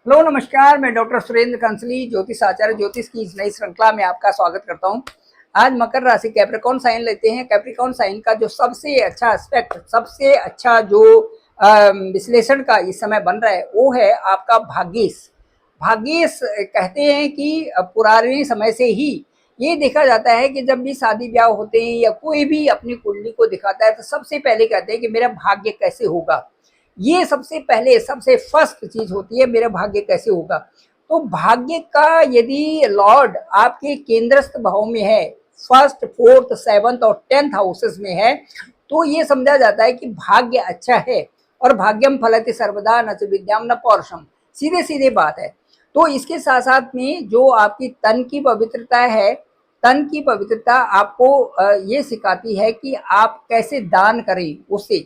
Hello नमस्कार, मैं doctor Surendra कंसली ज्योतिष आचार्य ज्योतिष की इस नई श्रृंखला में आपका स्वागत करता हूं। आज मकर राशि कैप्रिकॉर्न साइन लेते हैं। कैप्रिकॉर्न साइन का जो सबसे अच्छा एस्पेक्ट, सबसे अच्छा जो विश्लेषण का इस समय बन रहा है वो है आपका भाग्येश। भाग्येश कहते हैं कि पुराने समय से ही ये देखा जाता है कि जब भी शादी ब्याह होते हैं या कोई भी अपनी कुंडली को दिखाता है तो सबसे पहले कहते हैं कि मेरा भाग्य कैसे होगा। ये सबसे पहले सबसे फर्स्ट चीज होती है, मेरा भाग्य कैसे होगा। तो भाग्य का यदि लॉर्ड आपके केंद्रस्थ भाव में है, फर्स्ट फोर्थ सेवंथ और 10th हाउसेस में है, तो ये समझा जाता है कि भाग्य अच्छा है। और भाग्यम फलति सर्वदा न च विद्याम न पौरुषम, सीधे सीधे बात है। तो इसके साथ साथ में जो आपकी तन की पवित्रता है, तन की पवित्रता आपको ये सिखाती है कि आप कैसे दान करें उससे।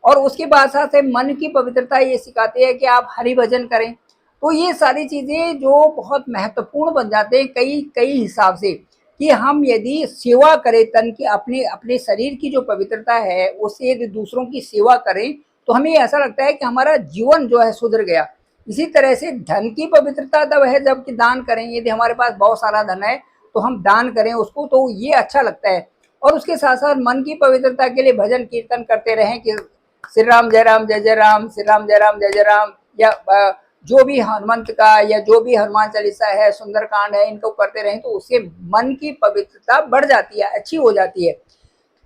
और उसके बाद साथ मन की पवित्रता ये सिखाती है कि आप हरि भजन करें। तो ये सारी चीजें जो बहुत महत्वपूर्ण बन जाते हैं कई कई हिसाब से, कि हम यदि सेवा करें तन की, अपने अपने शरीर की जो पवित्रता है उससे यदि दूसरों की सेवा करें तो हमें ऐसा लगता है कि हमारा जीवन जो है सुधर गया। इसी तरह से धन की पवित्रता तब है जबकि दान करें। यदि हमारे पास बहुत सारा धन है तो हम दान करें उसको, तो ये अच्छा लगता है। और उसके साथ साथ मन की पवित्रता के लिए भजन कीर्तन करते रहें कि श्री राम जय राम जय जय राम, श्री राम जय राम जय जय राम, या जो भी हनुमंत का या जो भी हनुमान चालीसा है, सुंदरकांड है, इनको करते रहें तो उससे मन की पवित्रता बढ़ जाती है, अच्छी हो जाती है।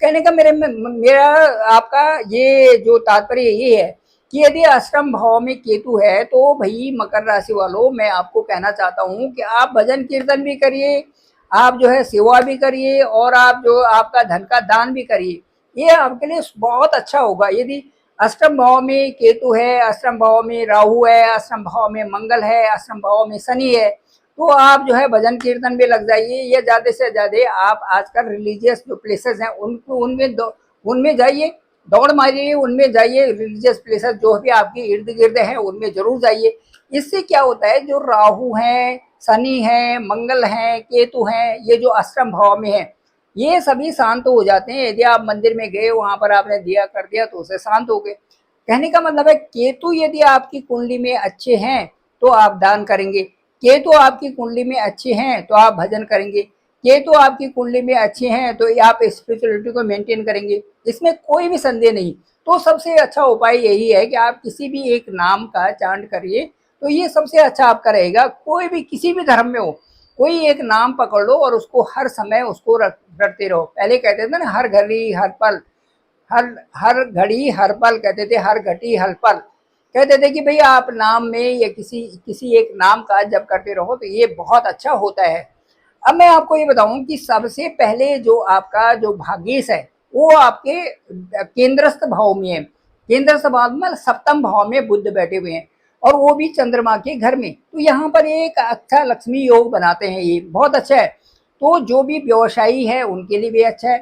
कहने का मेरा आपका ये जो तात्पर्य ये है कि यदि अष्टम भाव में केतु है तो भाई मकर राशि वालों, मैं आपको कहना चाहता हूँ कि आप भजन कीर्तन भी करिए, आप जो है सेवा भी करिए, और आप जो आपका धन का दान भी करिए। ये आपके लिए बहुत अच्छा होगा। यदि अष्टम भाव में केतु है, अष्टम भाव में राहु है, अष्टम भाव में मंगल है, अष्टम भाव में शनि है, तो आप जो है भजन कीर्तन में लग जाइए। या ज्यादा से ज्यादा आप आजकल रिलीजियस जो प्लेसेस हैं उनको उनमें जाइए, दौड़ मारिए, उनमें जाइए। रिलीजियस प्लेसेस जो भी आपके इर्द गिर्द हैं उनमें जरूर जाइए। इससे क्या होता है, जो राहु है, शनि है, मंगल है, केतु है, ये जो अष्टम भाव में है, ये सभी शांत हो जाते हैं। यदि आप मंदिर में गए, वहां पर आपने दिया कर दिया तो उसे शांत हो गए। कहने का मतलब है केतु यदि आपकी कुंडली में अच्छे हैं तो आप दान करेंगे, केतु आपकी कुंडली में अच्छे हैं तो आप भजन करेंगे, केतु आपकी कुंडली में अच्छे हैं तो आप स्पिरिचुअलिटी को मेंटेन करेंगे, इसमें कोई भी संदेह नहीं। तो सबसे अच्छा उपाय यही है कि आप किसी भी एक नाम का चांट करिए, तो ये सबसे अच्छा आपका रहेगा। कोई भी किसी भी धर्म में हो, कोई एक नाम पकड़ लो और उसको हर समय उसको रटते रहो। पहले कहते थे ना, हर घड़ी हर पल, हर हर घड़ी हर पल कहते थे, हर घटी हर पल कहते थे कि भाई आप नाम में या किसी किसी एक नाम का जप करते रहो तो ये बहुत अच्छा होता है। अब मैं आपको ये बताऊं कि सबसे पहले जो आपका जो भाग्येश है वो आपके केंद्रस्थ भाव में है। केंद्रस्थ भाव में सप्तम भाव में बुध बैठे हुए हैं, और वो भी चंद्रमा के घर में। तो यहाँ पर एक अच्छा लक्ष्मी योग बनाते हैं, ये बहुत अच्छा है। तो जो भी व्यवसायी है उनके लिए भी अच्छा है,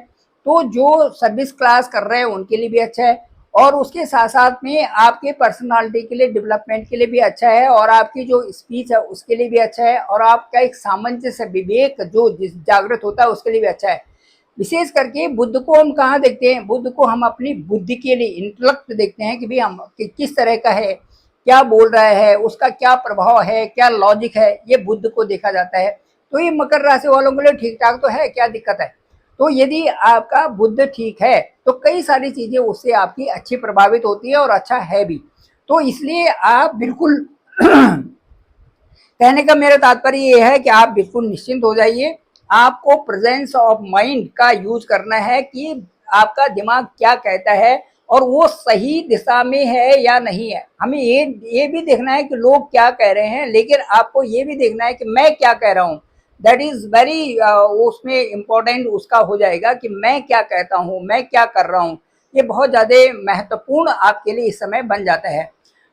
तो जो सर्विस क्लास कर रहे हैं उनके लिए भी अच्छा है, और उसके साथ साथ में आपके पर्सनालिटी के लिए, डेवलपमेंट के लिए भी अच्छा है, और आपकी जो स्पीच है उसके लिए भी अच्छा है, और आपका एक सामंजस्य विवेक जो जागृत होता है उसके लिए भी अच्छा है। विशेष करके बुद्ध को हम कहाँ देखते हैं, बुद्ध को हम अपनी बुद्धि के लिए, इंटेलेक्ट देखते हैं कि भाई हम किस तरह का है, क्या बोल रहा है, उसका क्या प्रभाव है, क्या लॉजिक है, ये बुद्ध को देखा जाता है। तो ये मकर राशि वालों के लिए ठीक ठाक तो है, क्या दिक्कत है। तो यदि आपका बुद्ध ठीक है तो कई सारी चीजें उससे आपकी अच्छी प्रभावित होती है और अच्छा है भी। तो इसलिए आप बिल्कुल कहने का मेरा तात्पर्य ये है कि आप बिल्कुल निश्चिंत हो जाइए। आपको प्रेजेंस ऑफ माइंड का यूज करना है कि आपका दिमाग क्या कहता है और वो सही दिशा में है या नहीं है। हमें ये भी देखना है कि लोग क्या कह रहे हैं, लेकिन आपको ये भी देखना है कि मैं क्या कह रहा हूँ। दैट इज वेरी उसमें इम्पोर्टेंट उसका हो जाएगा कि मैं क्या कहता हूँ, मैं क्या कर रहा हूँ। ये बहुत ज़्यादा महत्वपूर्ण आपके लिए इस समय बन जाता है।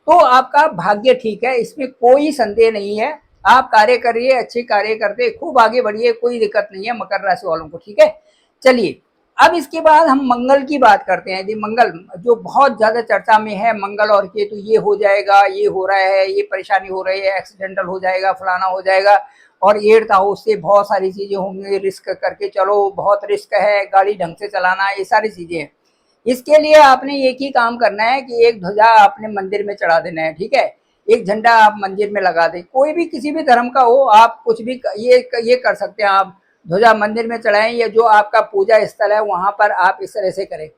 तो आपका भाग्य ठीक है, इसमें कोई संदेह नहीं है। आप कार्य करिए, अच्छे कार्य करते खूब आगे बढ़िए, कोई दिक्कत नहीं है मकर राशि वालों को, ठीक है। चलिए, अब इसके बाद हम मंगल की बात करते हैं। यदि मंगल जो बहुत ज्यादा चर्चा में है, मंगल और केतु, ये हो जाएगा, ये हो रहा है, ये परेशानी हो रही है, एक्सीडेंटल हो जाएगा, फलाना हो जाएगा, और 8th हाउस से बहुत सारी चीजें होंगी, रिस्क करके चलो, बहुत रिस्क है, गाड़ी ढंग से चलाना, ये सारी चीजें हैं। इसके लिए आपने एक ही काम करना है कि एक ध्वजा आपने मंदिर में चढ़ा देना है, ठीक है। एक झंडा आप मंदिर में लगा दें, कोई भी किसी भी धर्म का हो, आप कुछ भी ये कर सकते हैं। आप ध्वजा मंदिर में चढ़ाएं या जो आपका पूजा स्थल है वहां पर आप इस तरह से करें।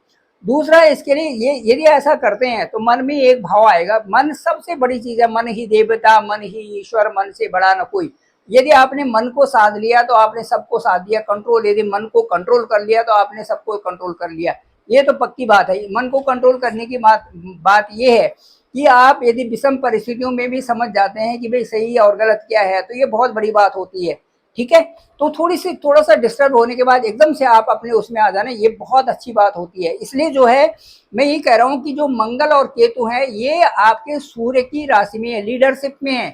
दूसरा, इसके लिए ये यदि ऐसा करते हैं तो मन में एक भाव आएगा, मन सबसे बड़ी चीज है, मन ही देवता, मन ही ईश्वर, मन से बड़ा न कोई। यदि आपने मन को साध लिया तो आपने सबको साध लिया। कंट्रोल, यदि मन को कंट्रोल कर लिया तो आपने सबको कंट्रोल कर लिया। ये तो पक्की बात है। मन को कंट्रोल करने की बात ये है कि आप यदि विषम परिस्थितियों में भी समझ जाते हैं कि भाई सही और गलत क्या है, तो ये बहुत बड़ी बात होती है। ठीक है, तो थोड़ा सा डिस्टर्ब होने के बाद एकदम से आप अपने उसमें आ जाना, ये बहुत अच्छी बात होती है। इसलिए जो है मैं ये कह रहा हूँ कि जो मंगल और केतु है ये आपके सूर्य की राशि में है, लीडरशिप में है।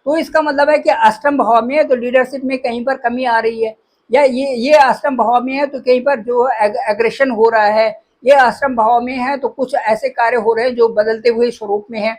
तो इसका मतलब है कि अष्टम भाव में है तो लीडरशिप में कहीं पर कमी आ रही है, या ये अष्टम भाव में है तो कहीं पर जो एग्रेशन हो रहा है, ये अष्टम भाव में है तो कुछ ऐसे कार्य हो रहे हैं जो बदलते हुए स्वरूप में है।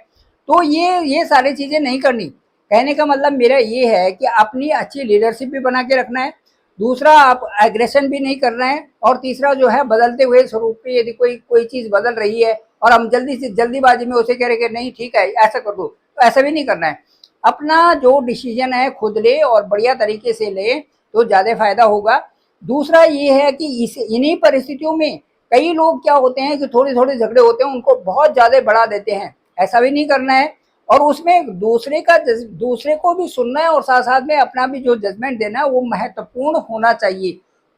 तो ये सारी चीजें नहीं करनी। कहने का मतलब मेरा ये है कि अपनी अच्छी लीडरशिप भी बना के रखना है, दूसरा आप एग्रेशन भी नहीं करना है, और तीसरा जो है बदलते हुए स्वरूप में यदि कोई चीज बदल रही है और हम जल्दीबाजी में उसे कह रहे कि नहीं ठीक है ऐसा कर दो, तो ऐसा भी नहीं करना है। अपना जो डिसीजन है खुद ले और बढ़िया तरीके से ले तो ज्यादा फायदा होगा। दूसरा ये है कि इन्हीं परिस्थितियों में कई लोग क्या होते हैं कि थोड़े थोड़े झगड़े होते हैं उनको बहुत ज्यादा बढ़ा देते हैं, ऐसा भी नहीं करना है। और उसमें दूसरे को भी सुनना है और साथ साथ में अपना भी जो जजमेंट देना है वो महत्वपूर्ण होना चाहिए।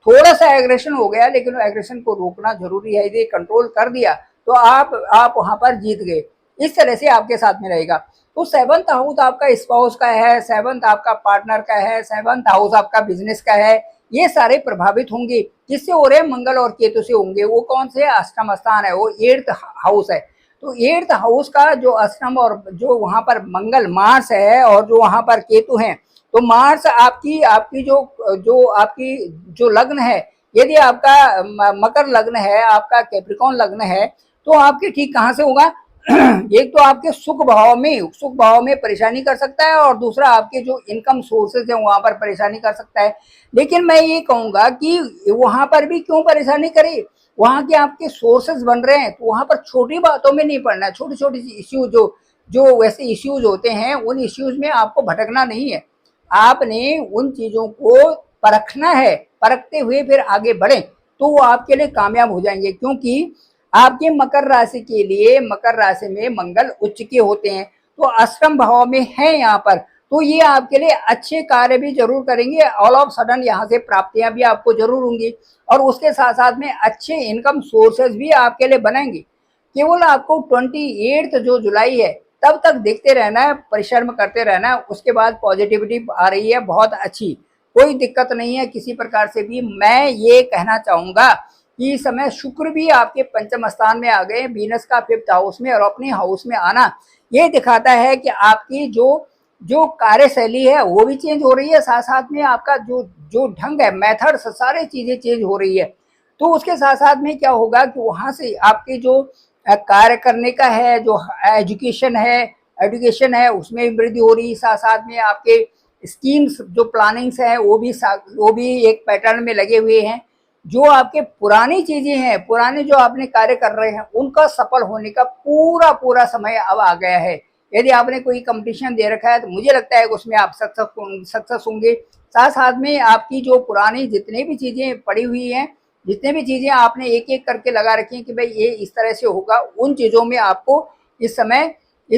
थोड़ा सा एग्रेशन हो गया लेकिन एग्रेशन को रोकना जरूरी है, यदि कंट्रोल कर दिया तो आप वहां पर जीत गए। इस तरह से आपके साथ में रहेगा। तो 7th हाउस आपका स्पाउस का है, 7th आपका पार्टनर का है, 7th हाउस आपका बिजनेस का है, ये सारे प्रभावित होंगे। किससे हो रहे हैं? मंगल और केतु से होंगे। वो कौन से? अष्टम स्थान है, वो 8th हाउस है। तो 8th हाउस का जो अष्टम और जो वहां पर मंगल मार्स है और जो वहां पर केतु है, तो मार्स आपकी आपकी आपकी जो लग्न है, यदि आपका मकर लग्न है, आपका कैप्रिकॉन लग्न है, तो आपके ठीक कहाँ से होगा? एक तो आपके सुख भाव में परेशानी कर सकता है, और दूसरा आपके जो इनकम सोर्सेज है वहां पर परेशानी कर सकता है। लेकिन मैं ये कहूंगा कि वहां पर भी क्यों परेशानी करे, वहां के आपके सोर्सेज बन रहे हैं, तो वहां पर छोटी बातों में नहीं पड़ना है। छोटी छोटी इश्यू जो वैसे इश्यूज होते हैं उन इश्यूज में आपको भटकना नहीं है। आपने उन चीजों को परखना है, परखते हुए फिर आगे बढ़े तो वो आपके लिए कामयाब हो जाएंगे। क्योंकि आपके मकर राशि के लिए, मकर राशि में मंगल उच्च के होते हैं तो अष्टम भाव में है यहाँ पर, तो ये आपके लिए अच्छे कार्य भी जरूर करेंगे। ऑल ऑफ सडन यहाँ से प्राप्तियां भी आपको जरूर होंगी, और उसके साथ साथ में अच्छे इनकम सोर्सेज भी आपके लिए बनेंगे। केवल आपको 28 जो जुलाई है तब तक देखते रहना है, परिश्रम करते रहना है, उसके बाद पॉजिटिविटी आ रही है बहुत अच्छी, कोई दिक्कत नहीं है किसी प्रकार से भी। मैं ये कहना चाहूंगा कि इस समय शुक्र भी आपके पंचम स्थान में आ गए, वीनस का 5th हाउस में, और अपने हाउस में आना ये दिखाता है कि आपकी जो कार्यशैली है वो भी चेंज हो रही है, साथ साथ में आपका जो जो ढंग है, मेथड, सारी चीजें चेंज हो रही है। तो उसके साथ साथ में क्या होगा कि वहां से आपके जो कार्य करने का है, जो एजुकेशन है उसमें भी वृद्धि हो रही है। साथ साथ में आपके स्कीम्स जो प्लानिंग्स है वो भी एक पैटर्न में लगे हुए हैं। जो आपके पुरानी चीजें हैं, पुराने जो आपने कार्य कर रहे हैं, उनका सफल होने का पूरा पूरा समय अब आ गया है। यदि आपने कोई कंपटीशन दे रखा है तो मुझे लगता है कि उसमें आप सक्सेस होंगे। साथ साथ में आपकी जो पुरानी जितने भी चीजें पड़ी हुई हैं, जितने भी चीजें आपने एक एक करके लगा रखी हैं कि भाई ये इस तरह से होगा, उन चीजों में आपको इस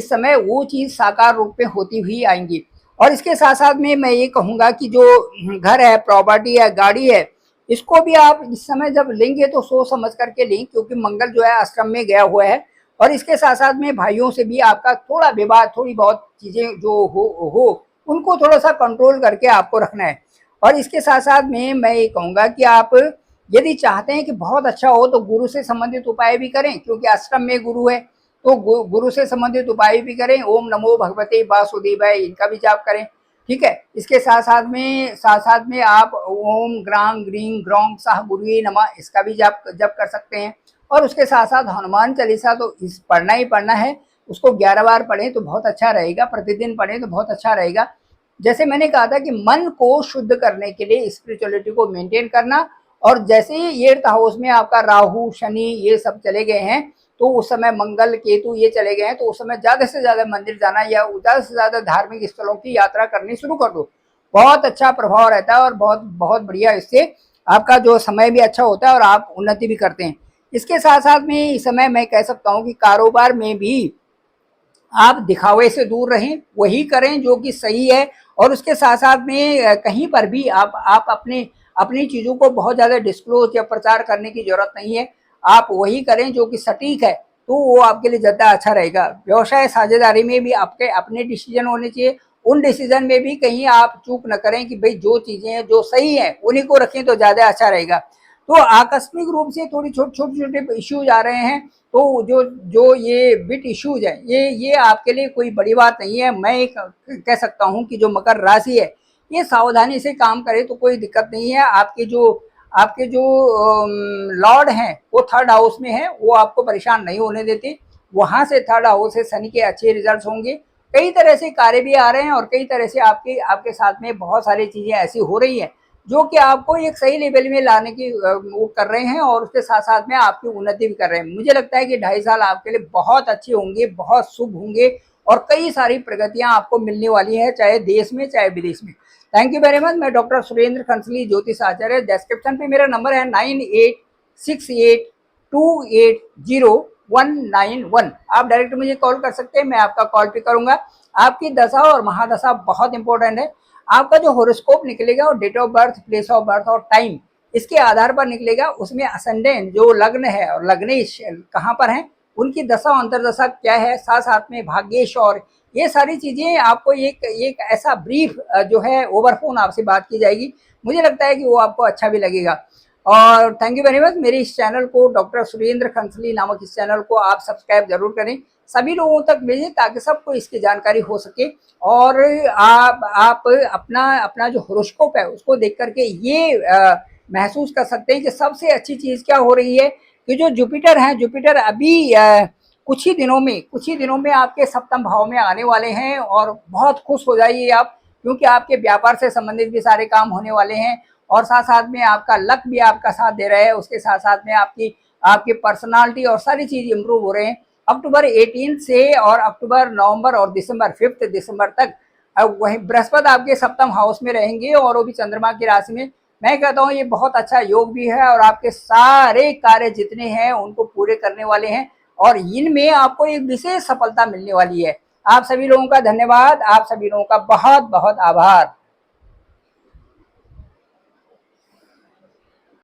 समय वो चीज साकार रूप में होती हुई आएंगी। और इसके साथ साथ में मैं ये कहूंगा कि जो घर है, प्रॉपर्टी है, गाड़ी है, इसको भी आप इस समय जब लेंगे तो सोच समझ करके लें, क्योंकि मंगल जो है अष्टम में गया हुआ है। और इसके साथ साथ में भाइयों से भी आपका थोड़ा विवाद, थोड़ी बहुत चीजें जो हो उनको थोड़ा सा कंट्रोल करके आपको रखना है। और इसके साथ साथ में मैं ये कहूंगा कि आप यदि चाहते हैं कि बहुत अच्छा हो तो गुरु से संबंधित उपाय भी करें, क्योंकि अष्टम में गुरु है, तो गुरु से संबंधित उपाय भी करें। ओम नमो भगवते वासुदेवाय, इनका भी जाप करें। ठीक है, इसके साथ साथ में आप ओम ग्रांग ग्रीं ग्रौंग साह गुरुवे नमः, इसका भी जप कर सकते हैं। और उसके साथ साथ हनुमान चालीसा तो इस पढ़ना ही पढ़ना है, उसको 11 बार पढ़ें तो बहुत अच्छा रहेगा, प्रतिदिन पढ़ें तो बहुत अच्छा रहेगा। जैसे मैंने कहा था कि मन को शुद्ध करने के लिए स्पिरिचुअलिटी को मेंटेन करना, और जैसे ही 8th हाउस में आपका राहु शनि ये सब चले गए हैं तो उस समय मंगल केतु ये चले गए हैं, तो उस समय ज्यादा से ज्यादा मंदिर जाना या ज्यादा से ज्यादा धार्मिक स्थलों की यात्रा करनी शुरू कर दो। बहुत अच्छा प्रभाव रहता है और बहुत बहुत बढ़िया, इससे आपका जो समय भी अच्छा होता है और आप उन्नति भी करते हैं। इसके साथ साथ में इस समय मैं कह सकता हूँ कि कारोबार में भी आप दिखावे से दूर रहें, वही करें जो कि सही है। और उसके साथ साथ में कहीं पर भी आप अपने अपनी चीज़ों को बहुत ज़्यादा डिस्क्लोज या प्रचार करने की ज़रूरत नहीं है। आप वही करें जो कि सटीक है, तो वो आपके लिए ज़्यादा अच्छा रहेगा। व्यवसाय साझेदारी में भी आपके अपने डिसीजन होने चाहिए। उन डिसीजन में भी कहीं आप चूक न करें कि भाई जो चीज़ें हैं जो सही हैं उन्हीं को रखें तो ज़्यादा अच्छा रहेगा। तो आकस्मिक रूप से थोड़ी छोटे इश्यूज आ रहे हैं, तो जो ये बिट इश्यूज है, ये आपके लिए कोई बड़ी बात नहीं है। मैं एक कह सकता हूँ कि जो मकर राशि है ये सावधानी से काम करे तो कोई दिक्कत नहीं है। आपके जो लॉर्ड हैं वो थर्ड हाउस में है, वो आपको परेशान नहीं होने देते। वहां से थर्ड हाउस से शनि के अच्छे रिजल्ट होंगे। कई तरह से कार्य भी आ रहे हैं और कई तरह से आपके आपके साथ में बहुत सारी चीजें ऐसी हो रही हैं जो कि आपको एक सही लेवल में लाने की वो कर रहे हैं और उसके साथ साथ में आपकी उन्नति भी कर रहे हैं। मुझे लगता है कि 2.5 साल आपके लिए बहुत अच्छे होंगे, बहुत शुभ होंगे और कई सारी प्रगतियां आपको मिलने वाली है, चाहे देश में चाहे विदेश में। Thank you very much. मैं डॉक्टर सुरेंद्र खंसली, ज्योतिष आचार्य। डिस्क्रिप्शन पे मेरा नंबर है 9868280191। आप डायरेक्ट मुझे कॉल कर सकते हैं, मैं आपका कॉल पिक करूंगा। आपकी दशा और महादशा बहुत इंपॉर्टेंट है। आपका जो होरोस्कोप निकलेगा और date of birth, place of birth और टाइम, इसके आधार पर निकलेगा। उसमें असेंडेंट जो लग्न है और लग्नेश कहाँ पर है, उनकी दशा और अंतरदशा क्या है, साथ साथ में भाग्येश, और ये सारी चीजें आपको एक ऐसा ब्रीफ जो है ओवर फोन आपसे बात की जाएगी। मुझे लगता है कि वो आपको अच्छा भी लगेगा। और थैंक यू वेरी मच। मेरे इस चैनल को, डॉक्टर सुरेंद्र खंसली नामक इस चैनल को आप सब्सक्राइब जरूर करें, सभी लोगों तक भेजें ताकि सबको इसकी जानकारी हो सके। और आप अपना अपना जो होरोस्कोप है उसको देख करके ये महसूस कर सकते हैं कि सबसे अच्छी चीज़ क्या हो रही है कि जो जुपिटर है, जुपिटर अभी कुछ ही दिनों में आपके सप्तम भाव में आने वाले हैं और बहुत खुश हो जाइए आप, क्योंकि आपके व्यापार से संबंधित भी सारे काम होने वाले हैं और साथ साथ में आपका लक भी आपका साथ दे रहा है। उसके साथ साथ में आपकी आपकी पर्सनालिटी और सारी चीज इंप्रूव हो रहे हैं। अक्टूबर 18 से और अक्टूबर, नवंबर और दिसंबर 5 दिसंबर तक वही बृहस्पति आपके सप्तम हाउस में रहेंगे और वो भी चंद्रमा की राशि में। मैं कहता हूँ ये बहुत अच्छा योग भी है और आपके सारे कार्य जितने हैं उनको पूरे करने वाले हैं और इनमें आपको एक विशेष सफलता मिलने वाली है। आप सभी लोगों का धन्यवाद, आप सभी लोगों का बहुत बहुत आभार।